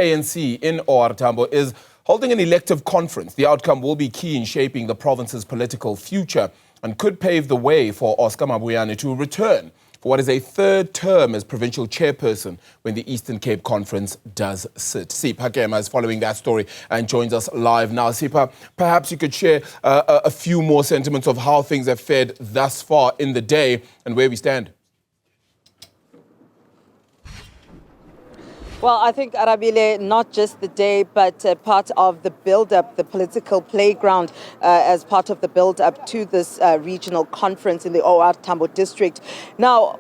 ANC in OR Tambo is holding an elective conference. The outcome will be key in shaping the province's political future and could pave the way for Oscar Mabuyane to return for what is a third term as provincial chairperson when the Eastern Cape Conference does sit. Sipha Kema is following that story and joins us live now. Sipha, perhaps you could share a few more sentiments of how things have fared thus far in the day and where we stand. Well, I think, Arabile, not just the day, but part of the build-up, the political playground as part of the build-up to this regional conference in the OR Tambo district. Now,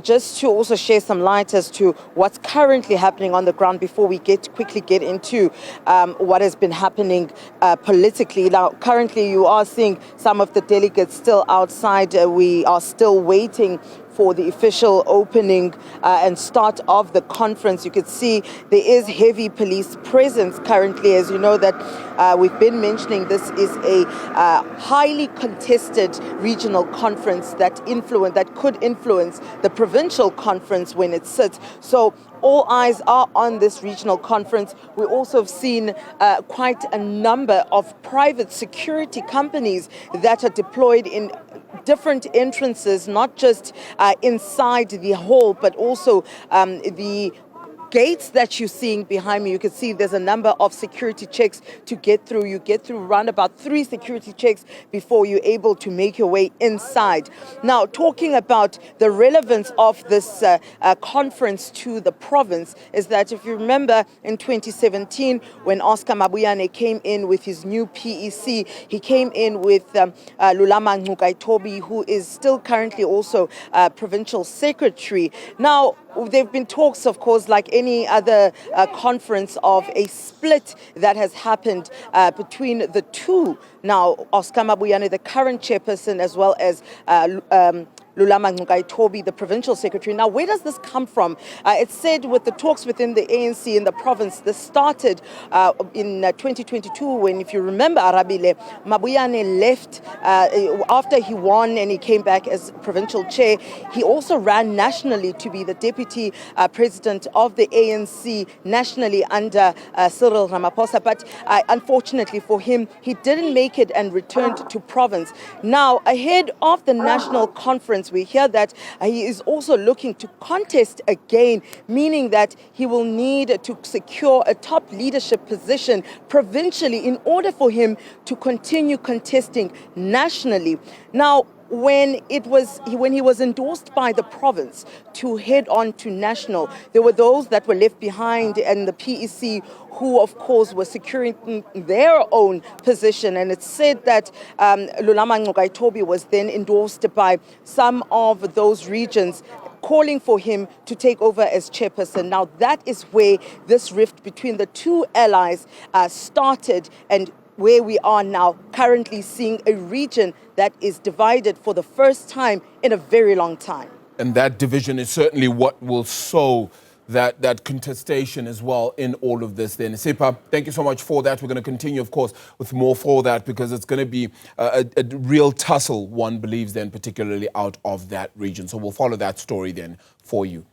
just to also share some light as to what's currently happening on the ground before we quickly get into what has been happening politically. Now, currently you are seeing some of the delegates still outside. We are still waiting for the official opening and start of the conference. You could see there is heavy police presence currently. As you know that we've been mentioning, this is a highly contested regional conference that could influence the provincial conference when it sits. So all eyes are on this regional conference. We also have seen quite a number of private security companies that are deployed in different entrances, not just inside the hall, but also the gates that you're seeing behind me. You can see there's a number of security checks to get through. You get through around about 3 security checks before you're able to make your way inside. Now, talking about the relevance of this conference to the province is that if you remember in 2017, when Oscar Mabuyane came in with his new PEC, he came in with Lulama Ncukaitobi, who is still currently also provincial secretary. Now, there have been talks, of course, like any other conference, of a split that has happened between the two. Now, Oscar Mabuyane, the current chairperson, as well as Lulama Ncukaitobi, the provincial secretary. Now, where does this come from? It's said with the talks within the ANC in the province, this started in 2022 when, if you remember, Arabile, Mabuyane left after he won and he came back as provincial chair. He also ran nationally to be the deputy president of the ANC nationally under Cyril Ramaphosa. But unfortunately for him, he didn't make it and returned to province. Now, ahead of the national conference, we hear that he is also looking to contest again, meaning that he will need to secure a top leadership position provincially in order for him to continue contesting nationally. Now, when he was endorsed by the province to head on to national, there were those that were left behind and the PEC who, of course, were securing their own position. And it's said that Lulama Ncukaitobi was then endorsed by some of those regions, calling for him to take over as chairperson. Now, that is where this rift between the two allies started, and where we are now currently seeing a region that is divided for the first time in a very long time. And that division is certainly what will sow that contestation as well in all of this then. Sipha, thank you so much for that. We're going to continue, of course, with more for that, because it's going to be a real tussle, one believes then, particularly out of that region. So we'll follow that story then for you.